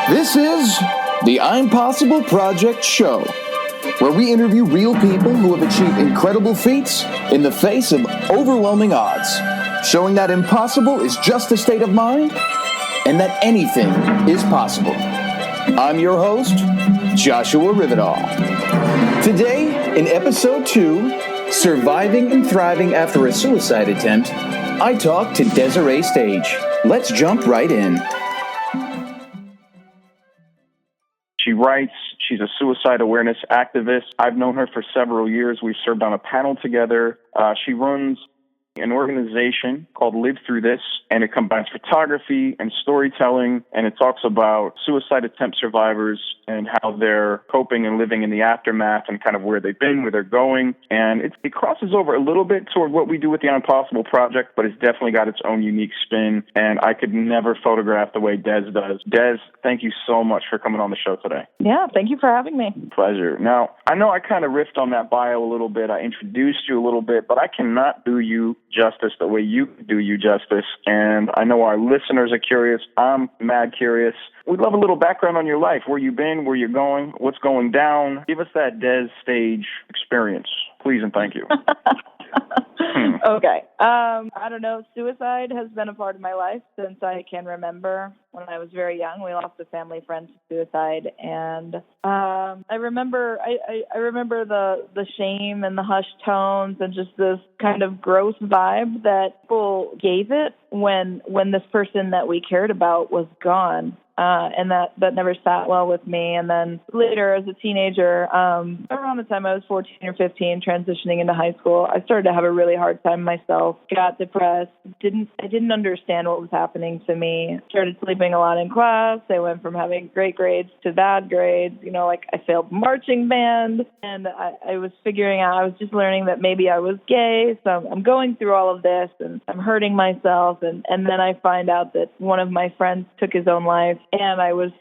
This is the I'm Possible Project Show, where we interview real people who have achieved incredible feats in the face of overwhelming odds, showing that impossible is just a state of mind and that anything is possible. I'm your host, Joshua Rivedal. Today, in Episode 2, Surviving and Thriving After a Suicide Attempt, I talk to Dese'Rae Stage. Let's jump right in. She writes, she's a suicide awareness activist. I've known her for several years. We've served on a panel together. She runs an organization called Live Through This, and it combines photography and storytelling, and it talks about suicide attempt survivors and how they're coping and living in the aftermath and kind of where they've been, where they're going. And it crosses over a little bit toward what we do with the Impossible Project, but it's definitely got its own unique spin, and I could never photograph the way Des does. Des, thank you so much for coming on the show today. Yeah, thank you for having me. Pleasure. Now, I know I kind of riffed on that bio a little bit. I introduced you a little bit, but I cannot do you justice the way you do you justice. And I know our listeners are curious. I'm mad curious. We'd love a little background on your life, where you've been, where you're going, what's going down. Give us that Des Stage experience, please, and thank you. Okay. I don't know. Suicide has been a part of my life since I can remember. When I was very young, we lost a family friend to suicide, and I remember the shame and the hushed tones and just this kind of gross vibe that people gave it when this person that we cared about was gone. And that never sat well with me. And then later, as a teenager, around the time I was 14 or 15, transitioning into high school, I started to have a really hard time myself. Got depressed. I didn't understand what was happening to me. Started sleeping a lot in class. I went from having great grades to bad grades. You know, like I failed marching band, and I was figuring out. I was just learning that maybe I was gay. So I'm going through all of this, and I'm hurting myself. And then I find out that one of my friends took his own life. And I was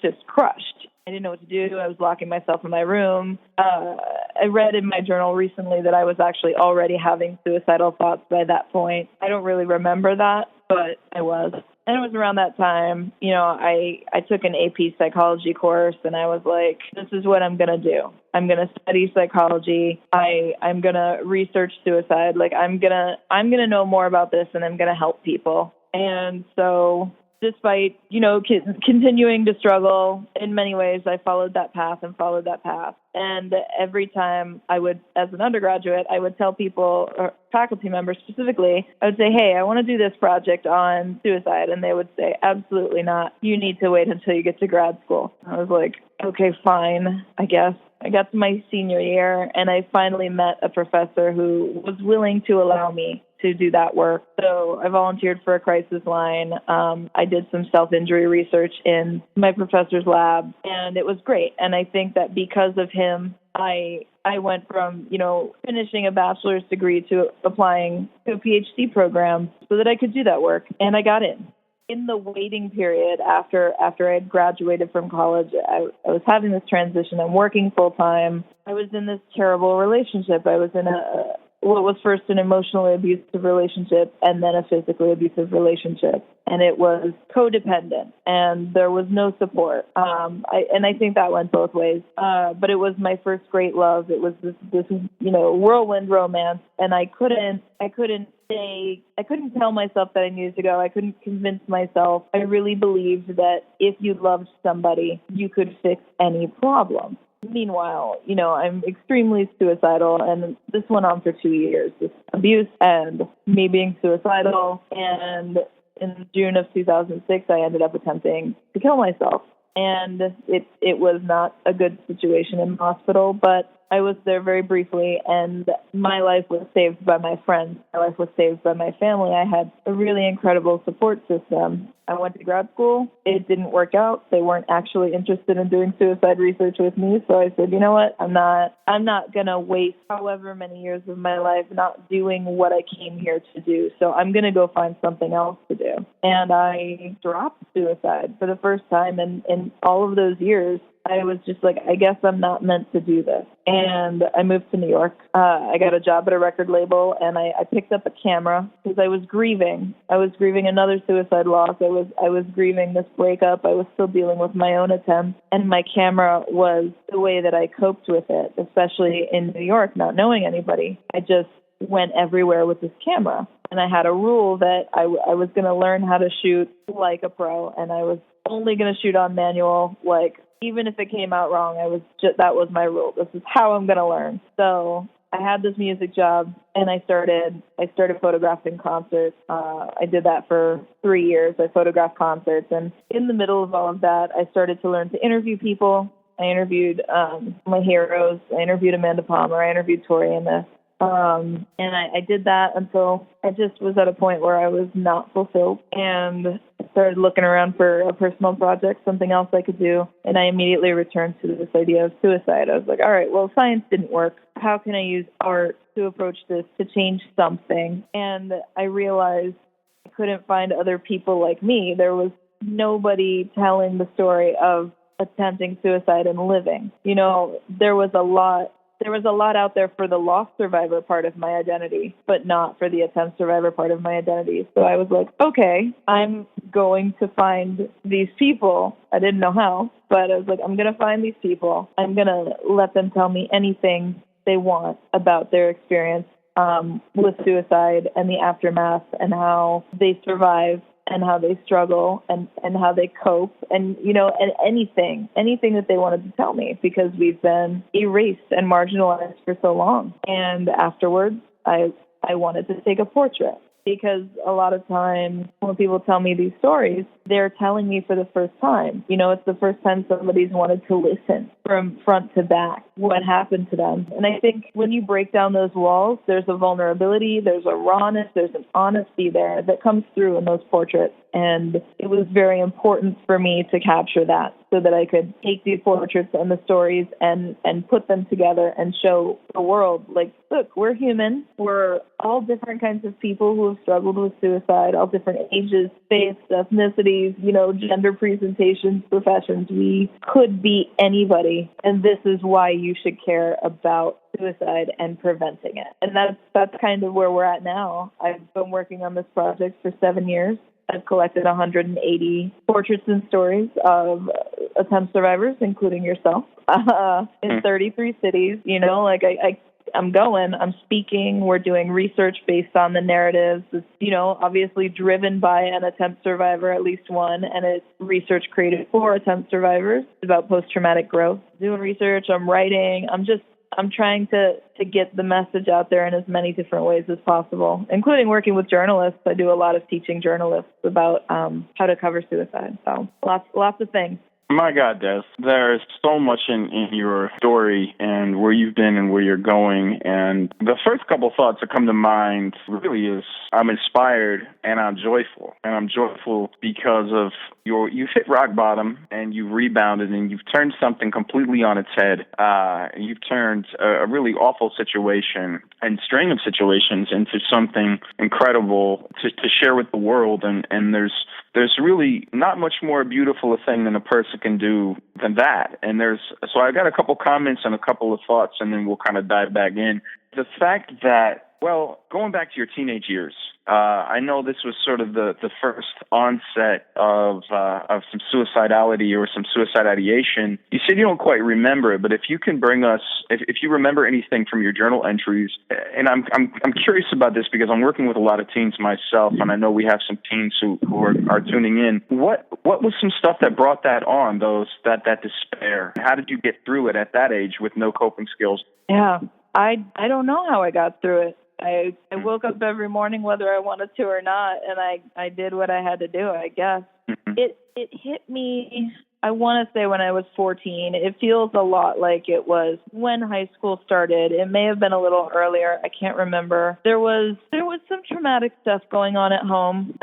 just crushed. I didn't know what to do. I was locking myself in my room. I read in my journal recently that I was actually already having suicidal thoughts by that point. I don't really remember that, but I was. And it was around that time, you know, I took an AP psychology course, and I was like, this is what I'm going to do. I'm going to study psychology. I'm going to research suicide. Like, I'm going to know more about this, and I'm going to help people. And so, despite, you know, continuing to struggle, in many ways, I followed that path. And every time I would, as an undergraduate, I would tell people, or faculty members specifically, I would say, hey, I want to do this project on suicide. And they would say, absolutely not. You need to wait until you get to grad school. I was like, okay, fine, I guess. I got to my senior year, and I finally met a professor who was willing to allow me to do that work. So I volunteered for a crisis line. I did some self-injury research in my professor's lab, and it was great. And I think that because of him, I went from, you know, finishing a bachelor's degree to applying to a PhD program so that I could do that work, and I got in. In the waiting period after I had graduated from college, I was having this transition. I'm working full-time. I was in this terrible relationship. I was in what was first an emotionally abusive relationship and then a physically abusive relationship. And it was codependent, and there was no support. I think that went both ways. But it was my first great love. It was this you know, whirlwind romance, and I couldn't tell myself that I needed to go. I couldn't convince myself. I really believed that if you loved somebody, you could fix any problem. Meanwhile, you know, I'm extremely suicidal, and this went on for 2 years, this abuse and me being suicidal. And in June of 2006, I ended up attempting to kill myself. And it was not a good situation in the hospital, but I was there very briefly, and my life was saved by my friends. My life was saved by my family. I had a really incredible support system. I went to grad school. It didn't work out. They weren't actually interested in doing suicide research with me. So I said, you know what? I'm not going to waste however many years of my life not doing what I came here to do. So I'm going to go find something else to do. And I dropped suicide for the first time in all of those years. I was just like, I guess I'm not meant to do this. And I moved to New York. I got a job at a record label, and I picked up a camera because I was grieving. I was grieving another suicide loss. I was grieving this breakup. I was still dealing with my own attempt, and my camera was the way that I coped with it, especially in New York, not knowing anybody. I just went everywhere with this camera. And I had a rule that I was going to learn how to shoot like a pro, and I was only going to shoot on manual. Like, even if it came out wrong, that was my rule. This is how I'm going to learn. So I had this music job, and I started photographing concerts. I did that for 3 years. I photographed concerts, and in the middle of all of that, I started to learn to interview people. I interviewed my heroes. I interviewed Amanda Palmer. I interviewed Tori Amos. And I did that until I just was at a point where I was not fulfilled, and I started looking around for a personal project, something else I could do, and I immediately returned to this idea of suicide. I was like, all right, well, science didn't work. How can I use art to approach this to change something? And I realized I couldn't find other people like me. There was nobody telling the story of attempting suicide and living. You know, there was a lot out there for the lost survivor part of my identity, but not for the attempt survivor part of my identity. So I was like, okay, I'm going to find these people. I didn't know how, but I was like, I'm going to find these people. I'm going to let them tell me anything they want about their experience with suicide and the aftermath and how they survive and how they struggle and how they cope and, you know, and anything that they wanted to tell me, because we've been erased and marginalized for so long. And afterwards, I wanted to take a portrait, because a lot of times when people tell me these stories, they're telling me for the first time. You know, it's the first time somebody's wanted to listen from front to back what happened to them. And I think when you break down those walls, there's a vulnerability, there's a rawness, there's an honesty there that comes through in those portraits. And it was very important for me to capture that so that I could take these portraits and the stories and put them together and show the world, like, look, we're human. We're all different kinds of people who have struggled with suicide, all different ages, faiths, ethnicities, you know, gender presentations, professions. We could be anybody. And this is why you should care about suicide and preventing it. And that's kind of where we're at now. I've been working on this project for 7 years. I've collected 180 portraits and stories of attempt survivors, including yourself, in 33 cities. You know, like I'm speaking, we're doing research based on the narratives. It's, you know, obviously driven by an attempt survivor, at least one, and it's research created for attempt survivors. It's about post-traumatic growth. Doing research, I'm writing, I'm trying to get the message out there in as many different ways as possible, including working with journalists. I do a lot of teaching journalists about how to cover suicide. So lots of things. My God, Des, there's so much in your story and where you've been and where you're going. And the first couple thoughts that come to mind really is I'm inspired and I'm joyful. And I'm joyful because of you've hit rock bottom and you've rebounded and you've turned something completely on its head. You've turned a really awful situation and string of situations into something incredible to share with the world. And there's really not much more beautiful a thing than a person can do than that. And so I got a couple comments and a couple of thoughts, and then we'll kind of dive back in. The fact that, well, going back to your teenage years, I know this was sort of the first onset of some suicidality or some suicide ideation. You said you don't quite remember it, but if you can bring us, if you remember anything from your journal entries, and I'm curious about this because I'm working with a lot of teens myself, and I know we have some teens who are tuning in. What was some stuff that brought that on, that despair? How did you get through it at that age with no coping skills? Yeah, I don't know how I got through it. I woke up every morning whether I wanted to or not, and I did what I had to do, I guess. Mm-hmm. It hit me, I want to say when I was 14. It feels a lot like it was when high school started. It may have been a little earlier. I can't remember. There was some traumatic stuff going on at home.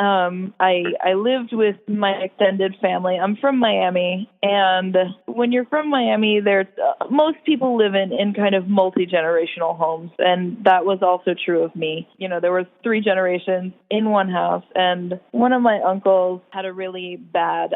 I lived with my extended family. I'm from Miami, and when you're from Miami, there's most people live in kind of multi-generational homes, and that was also true of me. You know, there were 3 generations in one house, and one of my uncles had a really bad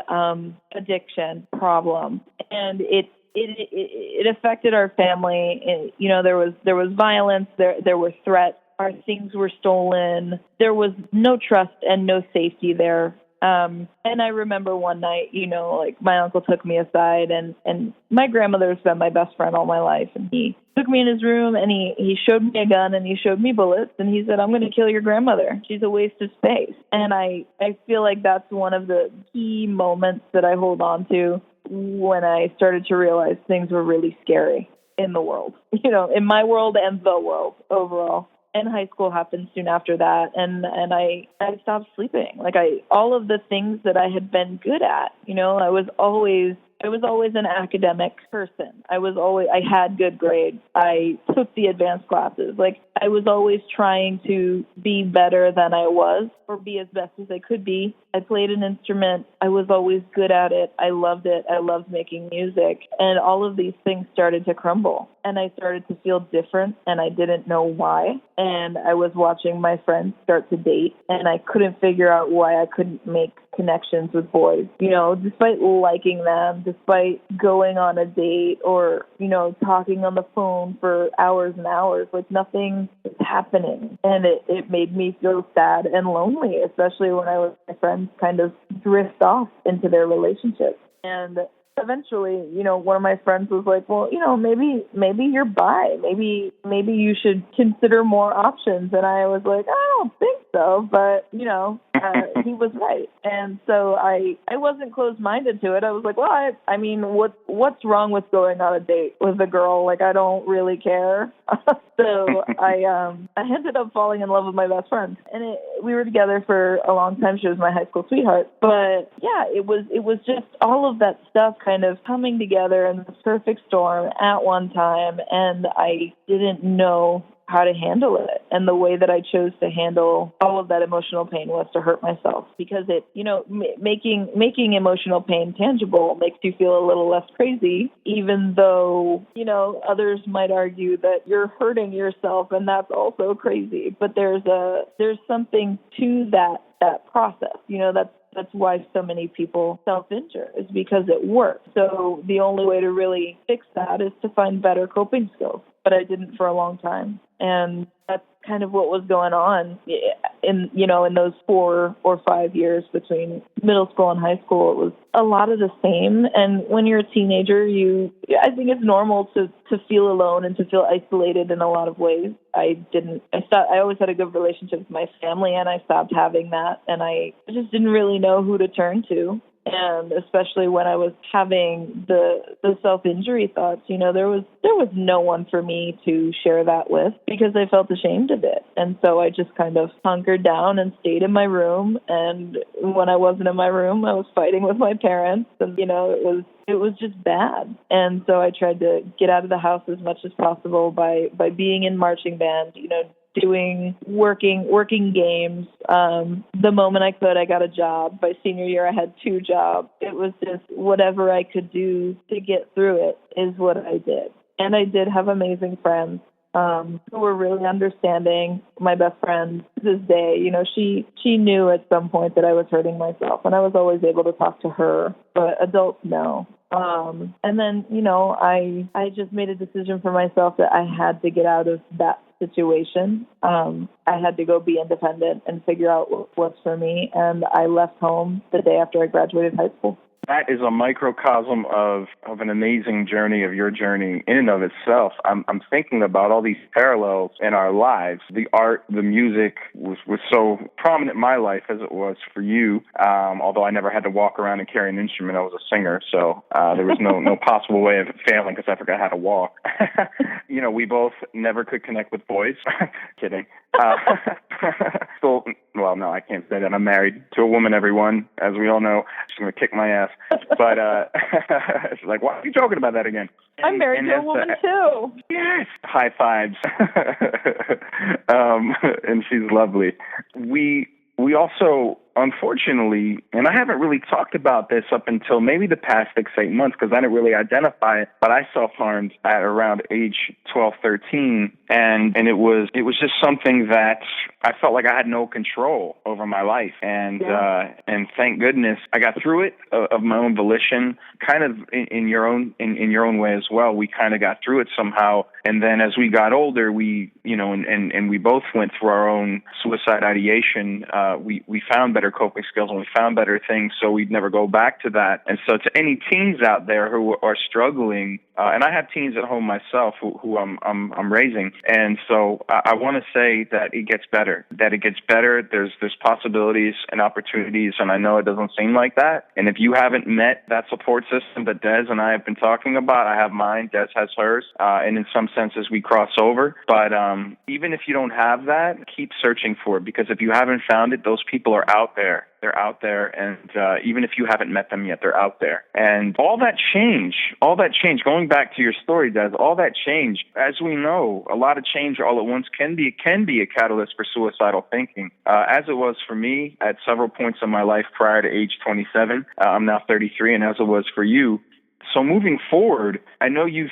addiction problem, and it affected our family. And, you know, there was violence, there were threats, our things were stolen, there was no trust and no safety there. And I remember one night, you know, like my uncle took me aside, and my grandmother's been my best friend all my life, and he took me in his room and he showed me a gun and he showed me bullets, and he said, "I'm going to kill your grandmother. She's a waste of space." And I feel like that's one of the key moments that I hold on to when I started to realize things were really scary in the world, you know, in my world and the world overall. And high school happened soon after that, and I stopped sleeping. Like all of the things that I had been good at, you know, I was always an academic person. I had good grades. I took the advanced classes. Like I was always trying to be better than I was, or be as best as I could be. I played an instrument. I was always good at it. I loved it. I loved making music. And all of these things started to crumble. And I started to feel different, and I didn't know why. And I was watching my friends start to date, and I couldn't figure out why I couldn't make connections with boys. You know, despite liking them, despite going on a date, or, you know, talking on the phone for hours and hours, like nothing was happening. And it made me feel sad and lonely, especially when I was my friends kind of drift off into their relationships. And eventually, you know, one of my friends was like, "Well, you know, maybe you're bi. Maybe you should consider more options." And I was like, "I don't think so," but you know, he was right. And so I wasn't closed-minded to it. I was like, "Well, I mean, what's wrong with going on a date with a girl? Like, I don't really care." So I ended up falling in love with my best friend, and we were together for a long time. She was my high school sweetheart. But yeah, it was just all of that stuff kind of coming together in this perfect storm at one time, and I didn't know how to handle it. And the way that I chose to handle all of that emotional pain was to hurt myself, because it, you know, making emotional pain tangible makes you feel a little less crazy, even though, you know, others might argue that you're hurting yourself and that's also crazy. But there's something to that process. You know, that's why so many people self-injure, is because it works. So the only way to really fix that is to find better coping skills. But I didn't for a long time. And that's kind of what was going on in those 4 or 5 years between middle school and high school. It was a lot of the same. And when you're a teenager, I think it's normal to feel alone and to feel isolated in a lot of ways. I always had a good relationship with my family, and I stopped having that. And I just didn't really know who to turn to. And especially when I was having the self-injury thoughts, you know, there was no one for me to share that with, because I felt ashamed of it. And so I just kind of hunkered down and stayed in my room. And when I wasn't in my room, I was fighting with my parents. And, you know, it was just bad. And so I tried to get out of the house as much as possible by being in marching band, you know, working games. The moment I could, I got a job. By senior year, I had 2 jobs. It was just whatever I could do to get through it is what I did. And I did have amazing friends who were really understanding. My best friend to this day, you know, she knew at some point that I was hurting myself, and I was always able to talk to her, but adults know. And then, you know, I just made a decision for myself that I had to get out of that situation. I had to go be independent and figure out what's for me. And I left home the day after I graduated high school. That is a microcosm of an amazing journey, of your journey in and of itself. I'm thinking about all these parallels in our lives. The art, the music was so prominent in my life as it was for you. Although I never had to walk around and carry an instrument. I was a singer, so there was no possible way of failing because I forgot how to walk. You know, we both never could connect with boys. Kidding. Well, no, I can't say that. I'm married to a woman, everyone, as we all know. She's going to kick my ass. But she's like, why are you joking about that again? I'm married to a woman, too. Yes. High fives. And she's lovely. We also unfortunately, and I haven't really talked about this up until maybe the past 6-8 months because I didn't really identify it, but I self-harmed at around age 12, 13, and it was just something that I felt like I had no control over my life, and thank goodness I got through it of my own volition, kind of in your own way as well. We kind of got through it somehow, and then as we got older, we and we both went through our own suicide ideation. We found better coping skills and we found better things, so we'd never go back to that. And so to any teens out there who are struggling, and I have teens at home myself who I'm raising, and so I want to say that it gets better. There's possibilities and opportunities, and I know it doesn't seem like that. And if you haven't met that support system that Des and I have been talking about, I have mine, Des has hers, and in some senses we cross over. But even if you don't have that, keep searching for it, because if you haven't found it, those people are out there. They're out there, and even if you haven't met them yet, they're out there. And all that change, going back to your story, Des, all that change, as we know, a lot of change all at once can be a catalyst for suicidal thinking, as it was for me at several points in my life prior to age 27. I'm now 33, and as it was for you. So moving forward, I know you've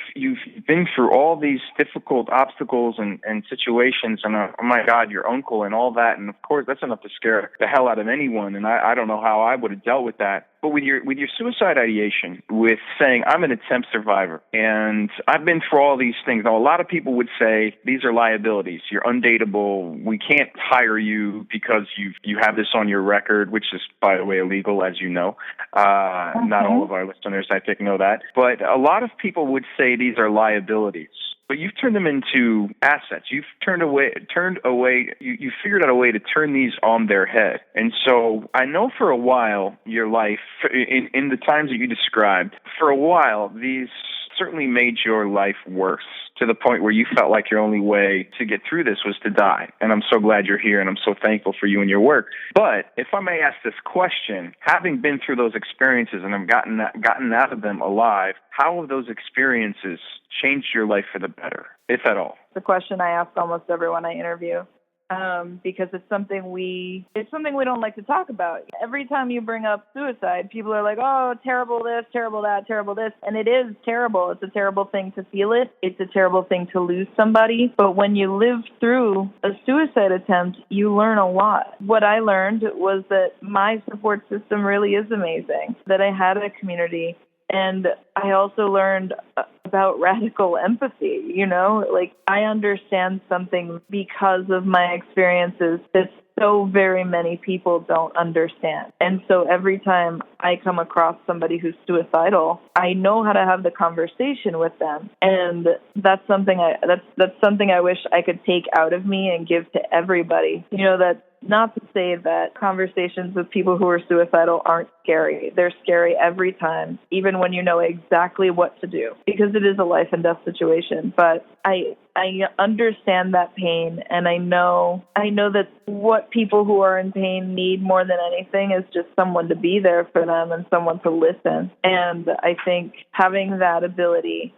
been through all these difficult obstacles and situations, and oh my God, your uncle and all that, and of course that's enough to scare the hell out of anyone. And I don't know how I would have dealt with that. But with your suicide ideation, with saying I'm an attempt survivor, and I've been through all these things. Now, a lot of people would say these are liabilities. You're undateable. We can't hire you because you have this on your record, which is, by the way, illegal, as you know. Not all of our listeners, I think, know that. But a lot of people would say these are liabilities. But you've turned them into assets. You've you figured out a way to turn these on their head. And so I know for a while your life, in the times that you described, for a while these certainly made your life worse, to the point where you felt like your only way to get through this was to die. And I'm so glad you're here, and I'm so thankful for you and your work. But if I may ask this question, having been through those experiences and have gotten out of them alive, how have those experiences changed your life for the better, if at all? The question I ask almost everyone I interview. Because it's something we don't like to talk about. Every time you bring up suicide, people are like, oh, terrible this, terrible that, terrible this. And it is terrible. It's a terrible thing to feel it. It's a terrible thing to lose somebody. But when you live through a suicide attempt, you learn a lot. What I learned was that my support system really is amazing, that I had a community. And I also learned about radical empathy, like I understand something because of my experiences that so very many people don't understand. And so every time I come across somebody who's suicidal, I know how to have the conversation with them. And that's something I wish I could take out of me and give to everybody. That not to say that conversations with people who are suicidal aren't scary. They're scary every time, even when you know exactly what to do, because it is a life and death situation. But I understand that pain, and I know that what people who are in pain need more than anything is just someone to be there for them and someone to listen. And I think having that ability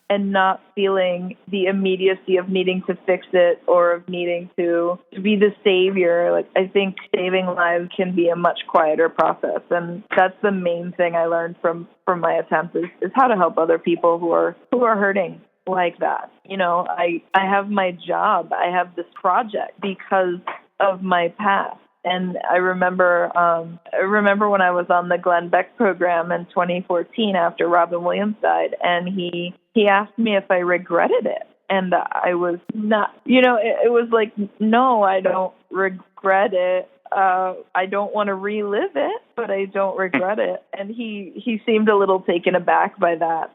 and not feeling the immediacy of needing to fix it or of needing to be the savior. Like, I think saving lives can be a much quieter process. And that's the main thing I learned from my attempts is how to help other people who are hurting like that. I have my job. I have this project because of my past. And I remember when I was on the Glenn Beck program in 2014 after Robin Williams died, and he asked me if I regretted it. And I was not, it was like, no, I don't regret it. I don't want to relive it, but I don't regret it. And he seemed a little taken aback by that.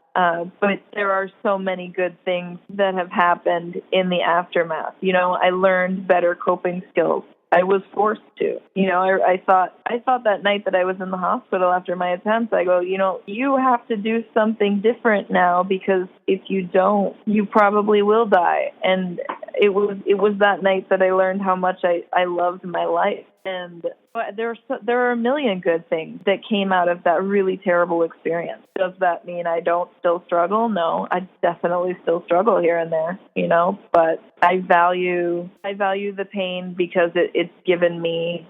But there are so many good things that have happened in the aftermath. I learned better coping skills. I was forced to. I thought that night that I was in the hospital after my attempts, I go, you have to do something different now, because if you don't, you probably will die. And it was that night that I learned how much I loved my life. And there are a million good things that came out of that really terrible experience. Does that mean I don't still struggle? No, I definitely still struggle here and there, but I value the pain because it's given me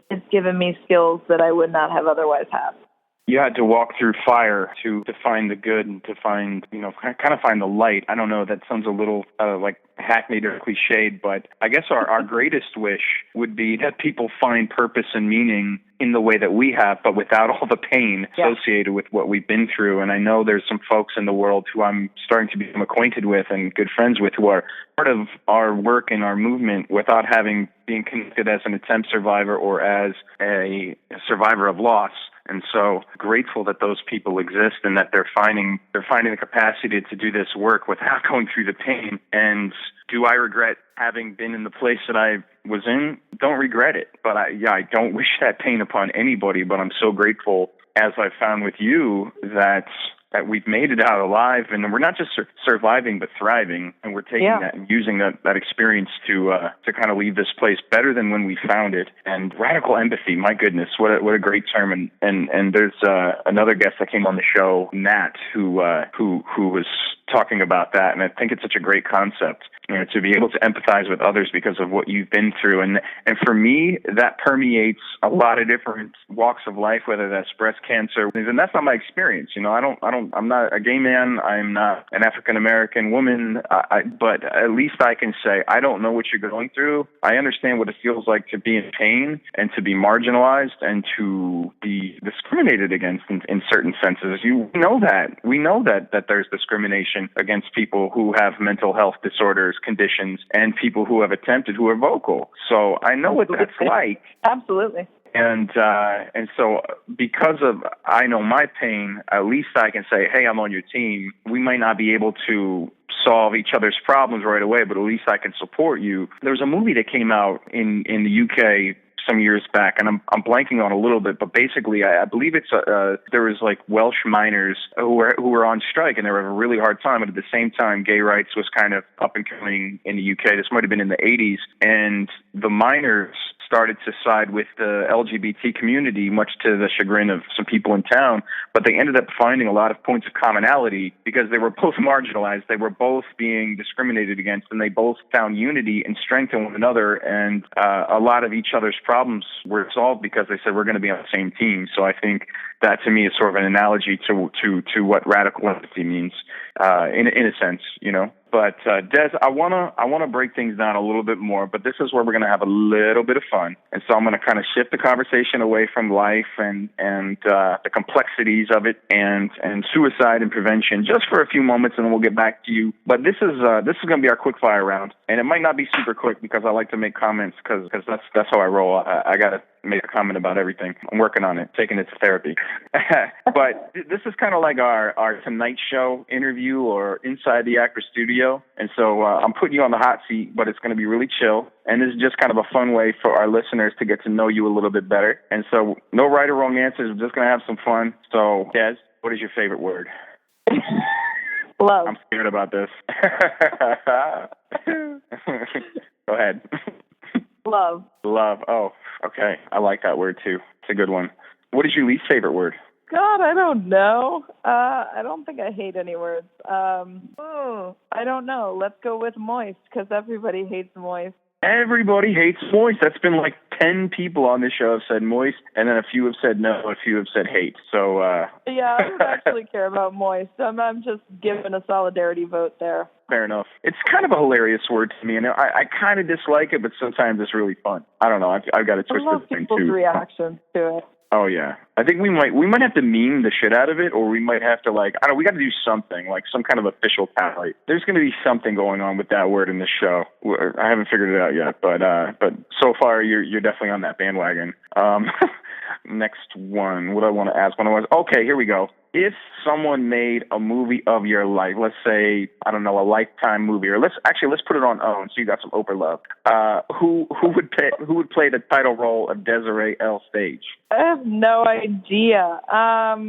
skills that I would not have otherwise had. You had to walk through fire to find the good and to find, kind of find the light. I don't know, that sounds a little like hackneyed or cliched, but I guess our greatest wish would be that people find purpose and meaning in the way that we have, but without all the pain associated with what we've been through. And I know there's some folks in the world who I'm starting to become acquainted with and good friends with who are part of our work and our movement without being connected as an attempt survivor or as a survivor of loss. And so grateful that those people exist and that they're finding the capacity to do this work without going through the pain. And do I regret having been in the place that I was in? Don't regret it. But I don't wish that pain upon anybody. But I'm so grateful, as I found with you, that we've made it out alive, and we're not just surviving but thriving, and we're taking that and using that experience to kind of leave this place better than when we found it. And radical empathy, my goodness, what a great term. And there's another guest that came on the show, Nat, who was talking about that, and I think it's such a great concept. To be able to empathize with others because of what you've been through. And for me, that permeates a lot of different walks of life, whether that's breast cancer. And that's not my experience. I'm not a gay man. I'm not an African-American woman. But at least I can say, I don't know what you're going through. I understand what it feels like to be in pain and to be marginalized and to be discriminated against in certain senses. We know that there's discrimination against people who have mental health disorders, conditions, and people who have attempted, who are vocal. So I know what that's like. Absolutely. And so because I know my pain, at least I can say, hey, I'm on your team. We might not be able to solve each other's problems right away, but at least I can support you. There was a movie that came out in the UK some years back, and I'm blanking on a little bit, but basically I believe it's there was like Welsh miners who were on strike, and they were having a really hard time. And at the same time, gay rights was kind of up and coming in the UK. This might have been in the 80s, and the miners started to side with the LGBT community, much to the chagrin of some people in town, but they ended up finding a lot of points of commonality because they were both marginalized, they were both being discriminated against, and they both found unity and strength in one another, and a lot of each other's problems were solved because they said, we're going to be on the same team. So I think that to me is sort of an analogy to what radical empathy means, in a sense, But Des, I wanna break things down a little bit more, but this is where we're gonna have a little bit of fun, and so I'm gonna kind of shift the conversation away from life and the complexities of it and suicide and prevention just for a few moments, and then we'll get back to you. But this is gonna be our quick fire round, and it might not be super quick because I like to make comments because that's how I roll. I gotta make a comment about everything. I'm working on it, taking it to therapy. But this is kind of like our Tonight Show interview or Inside the Actor Studio. And so I'm putting you on the hot seat, but it's going to be really chill. And this is just kind of a fun way for our listeners to get to know you a little bit better. And so no right or wrong answers. We're just going to have some fun. So, Des, what is your favorite word? Love. I'm scared about this. Go ahead. Love. Love. Oh, okay. I like that word too. It's a good one. What is your least favorite word? God, I don't know. I don't think I hate any words. I don't know. Let's go with moist because everybody hates moist. Everybody hates moist. That's been like 10 people on this show have said moist, and then a few have said no, a few have said hate. So yeah, I don't actually care about moist. I'm just giving a solidarity vote there. Fair enough. It's kind of a hilarious word to me, and I kind of dislike it, but sometimes it's really fun. I don't know. I've got a twisted thing too. People's reactions to it. Oh yeah, I think we might have to meme the shit out of it, or we might have to we got to do something like some kind of official tally. There's going to be something going on with that word in this show. I haven't figured it out yet, but so far you're definitely on that bandwagon. next one. What do I want to ask? Okay, here we go. If someone made a movie of your life, let's say, I don't know, a Lifetime movie, or let's put it on OWN, so you got some Oprah love. Who would play the title role of Dese'Rae Stage? I have no idea.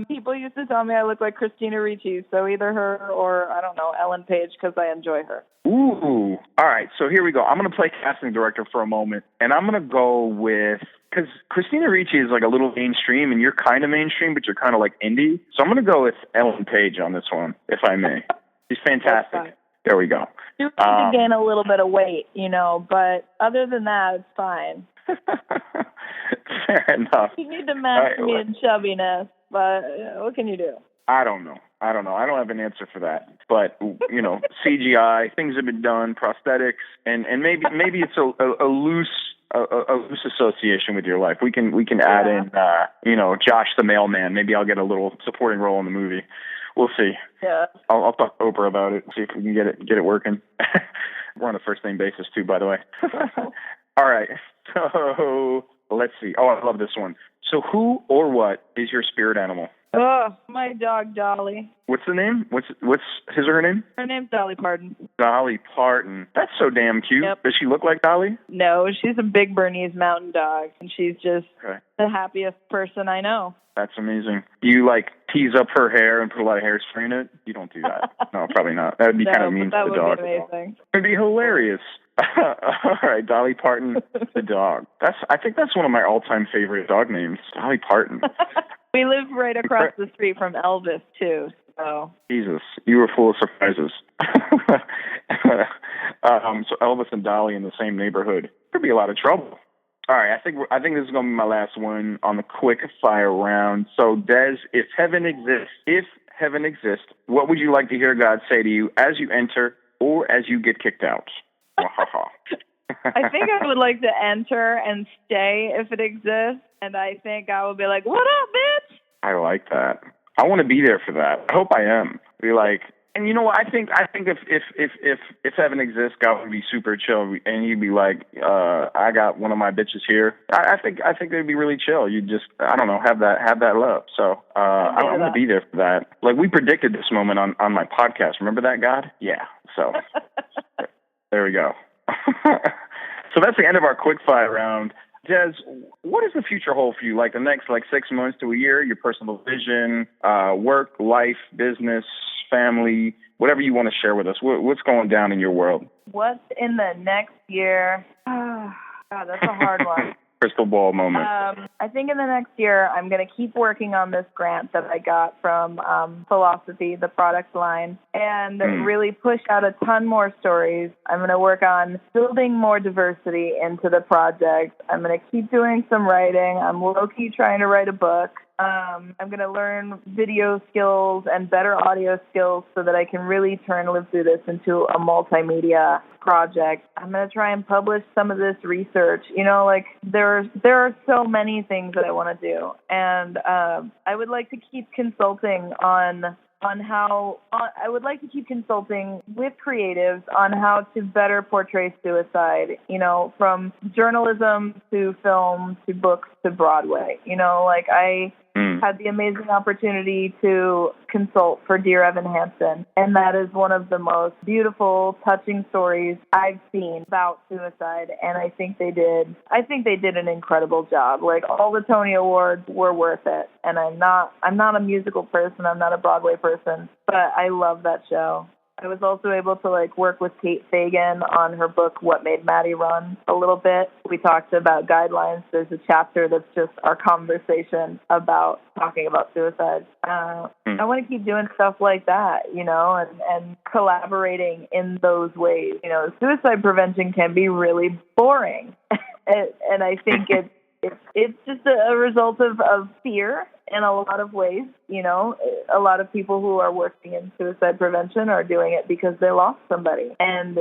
People used to tell me I look like Christina Ricci, so either her or, I don't know, Ellen Page, because I enjoy her. Ooh. All right, so here we go. I'm going to play casting director for a moment, and I'm going to go with, because Christina Ricci is like a little mainstream, and you're kind of mainstream, but you're kind of like indie. So I'm going to go with Ellen Page on this one, if I may. She's fantastic. There we go. You need to gain a little bit of weight, but other than that, it's fine. Fair enough. You need to match me in chubbiness, but what can you do? I don't know. I don't have an answer for that. But, CGI, things have been done, prosthetics, and maybe it's a loose association with your life. We can add in, Josh the mailman. Maybe I'll get a little supporting role in the movie. We'll see. Yeah. I'll talk to Oprah about it, see if we can get it working. We're on a first name basis too, by the way. All right. So let's see. Oh, I love this one. So who or what is your spirit animal? Oh, my dog, Dolly. What's the name? What's his or her name? Her name's Dolly Parton. Dolly Parton. That's so damn cute. Yep. Does she look like Dolly? No, she's a big Bernese mountain dog, and she's just the happiest person I know. That's amazing. Do you, tease up her hair and put a lot of hairspray in it? You don't do that. No, probably not. That would be kind of mean to the dog. That would be amazing. It would be hilarious. All right, Dolly Parton, the dog. I think that's one of my all-time favorite dog names, Dolly Parton. We live right across the street from Elvis, too. So. Jesus, you were full of surprises. So Elvis and Dolly in the same neighborhood. Could be a lot of trouble. All right, I think this is going to be my last one on the quick fire round. So, Des, if heaven exists, what would you like to hear God say to you as you enter or as you get kicked out? I think I would like to enter and stay if it exists, and I think I would be like, "What up, bitch?" I like that. I want to be there for that. I hope I am. Be like, and you know what? I think if heaven exists, God would be super chill, and he'd be like, "I got one of my bitches here." I think they'd be really chill. You just, I don't know, have that love. So I want to be there for that. Like we predicted this moment on my podcast. Remember that, God? Yeah. So there we go. So that's the end of our quick fire round. Des, what does the future hold for you? Like the next 6 months to a year, your personal vision, work, life, business, family, whatever you want to share with us. What's going down in your world? What's in the next year? Oh, God, that's a hard one. Crystal ball moment. I think in the next year, I'm going to keep working on this grant that I got from Philosophy, the product line, and really push out a ton more stories. I'm going to work on building more diversity into the project. I'm going to keep doing some writing. I'm low-key trying to write a book. I'm going to learn video skills and better audio skills so that I can really live through this into a multimedia project. I'm going to try and publish some of this research. There are so many things that I want to do. And I would like to keep consulting I would like to keep consulting with creatives on how to better portray suicide, from journalism to film to books to Broadway. I had the amazing opportunity to consult for Dear Evan Hansen, and that is one of the most beautiful, touching stories I've seen about suicide, and I think they did an incredible job. All the Tony Awards were worth it, and I'm not a musical person, I'm not a Broadway person, but I love that show. I was also able to work with Kate Fagan on her book, What Made Maddie Run, a little bit. We talked about guidelines. There's a chapter that's just our conversation about talking about suicide. I want to keep doing stuff like that, and collaborating in those ways. Suicide prevention can be really boring. and I think it's just a result of fear in a lot of ways. A lot of people who are working in suicide prevention are doing it because they lost somebody. And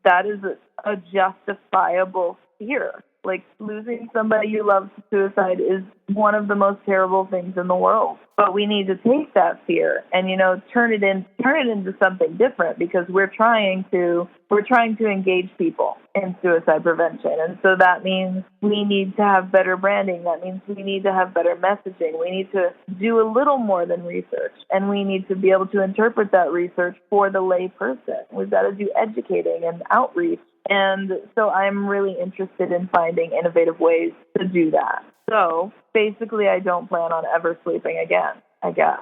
that is a justifiable fear. Like, losing somebody you love to suicide is one of the most terrible things in the world. But we need to take that fear and, turn it into something different, because we're trying to engage people in suicide prevention. And so that means we need to have better branding. That means we need to have better messaging. We need to do a little more than research, and we need to be able to interpret that research for the lay person. We've got to do educating and outreach. And so I'm really interested in finding innovative ways to do that. So basically, I don't plan on ever sleeping again, I guess.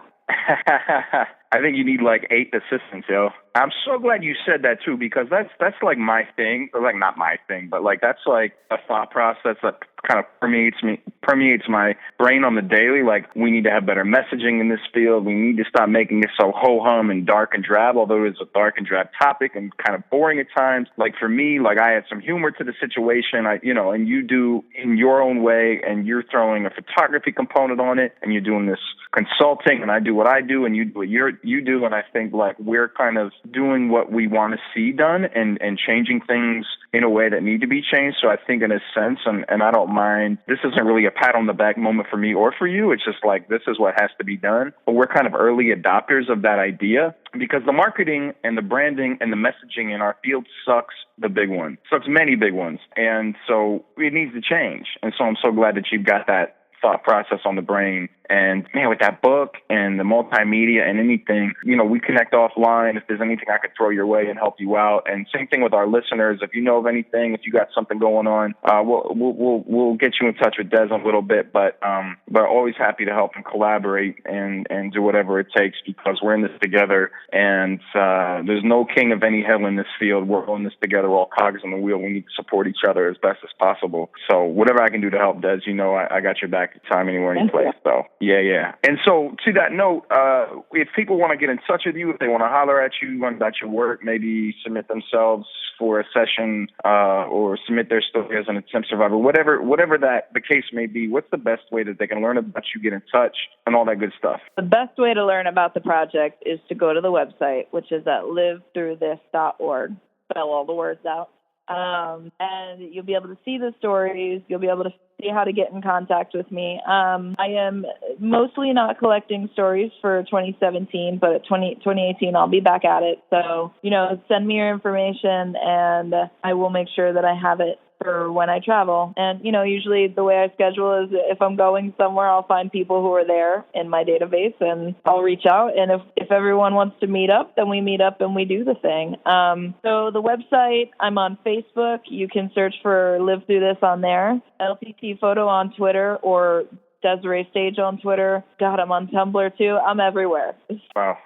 I think you need like 8 assistants, yo. I'm so glad you said that too, because that's like my thing, or like not my thing, but like that's like a thought process that kind of permeates my brain on the daily. Like, we need to have better messaging in this field. We need to stop making it so ho-hum and dark and drab, although it's a dark and drab topic and kind of boring at times. Like, for me, like, I had some humor to the situation, and you do in your own way, and you're throwing a photography component on it, and you're doing this consulting, and I do what I do, and you do what you do, and I think like we're kind of doing what we want to see done and changing things in a way that need to be changed. So I think in a sense, and I don't mind, this isn't really a pat on the back moment for me or for you. It's just like, this is what has to be done. But we're kind of early adopters of that idea, because the marketing and the branding and the messaging in our field sucks many big ones. And so it needs to change. And so I'm so glad that you've got that thought process on the brain. And man, with that book and the multimedia and anything, we connect offline. If there's anything I could throw your way and help you out. And same thing with our listeners. If you know of anything, if you got something going on, we'll get you in touch with Des in a little bit. But always happy to help and collaborate and do whatever it takes, because we're in this together. And there's no king of any hill in this field. We're on this together. We're all cogs on the wheel. We need to support each other as best as possible. So whatever I can do to help, Des, I got your back time anywhere, any place. So yeah. And so to that note, if people want to get in touch with you, if they want to holler at you about your work, maybe submit themselves for a session or submit their story as an attempt survivor, whatever that the case may be, what's the best way that they can learn about you, get in touch, and all that good stuff? The best way to learn about the project is to go to the website, which is at livethroughthis.org. Spell all the words out. And you'll be able to see the stories. You'll be able to see how to get in contact with me. I am mostly not collecting stories for 2017, but at 2018, I'll be back at it. So, send me your information, and I will make sure that I have it for when I travel. And, usually the way I schedule is, if I'm going somewhere, I'll find people who are there in my database, and I'll reach out. And if everyone wants to meet up, then we meet up and we do the thing. So the website, I'm on Facebook. You can search for Live Through This on there. LTT Photo on Twitter, or Dese'Rae Stage on Twitter. God, I'm on Tumblr too. I'm everywhere. Wow.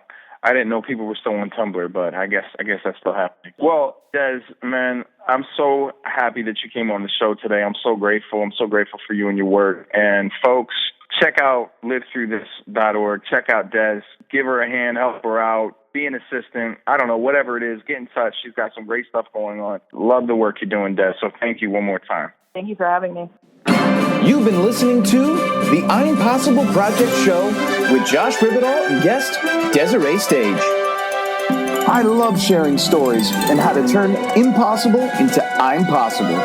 I didn't know people were still on Tumblr, but I guess that's still happening. Well, Des, man, I'm so happy that you came on the show today. I'm so grateful. I'm so grateful for you and your work. And folks, check out livethroughthis.org. Check out Des. Give her a hand. Help her out. Be an assistant. I don't know, whatever it is. Get in touch. She's got some great stuff going on. Love the work you're doing, Des. So thank you one more time. Thank you for having me. You've been listening to the I'm Possible Project Show with Josh Rivedal and guest Dese'Rae Stage. I love sharing stories and how to turn impossible into I'm possible.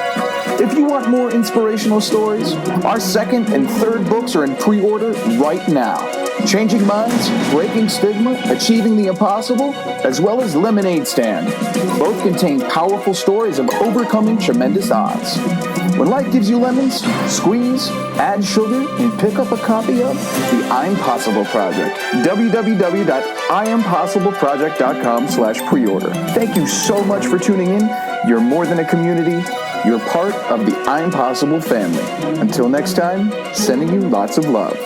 If you want more inspirational stories, our second and third books are in pre-order right now. Changing Minds, Breaking Stigma, Achieving the Impossible, as well as Lemonade Stand. Both contain powerful stories of overcoming tremendous odds. When life gives you lemons, squeeze, add sugar, and pick up a copy of The I'm Possible Project. www.IamPossibleProject.com/pre-order. Thank you so much for tuning in. You're more than a community. You're part of the I'm Possible family. Until next time, sending you lots of love.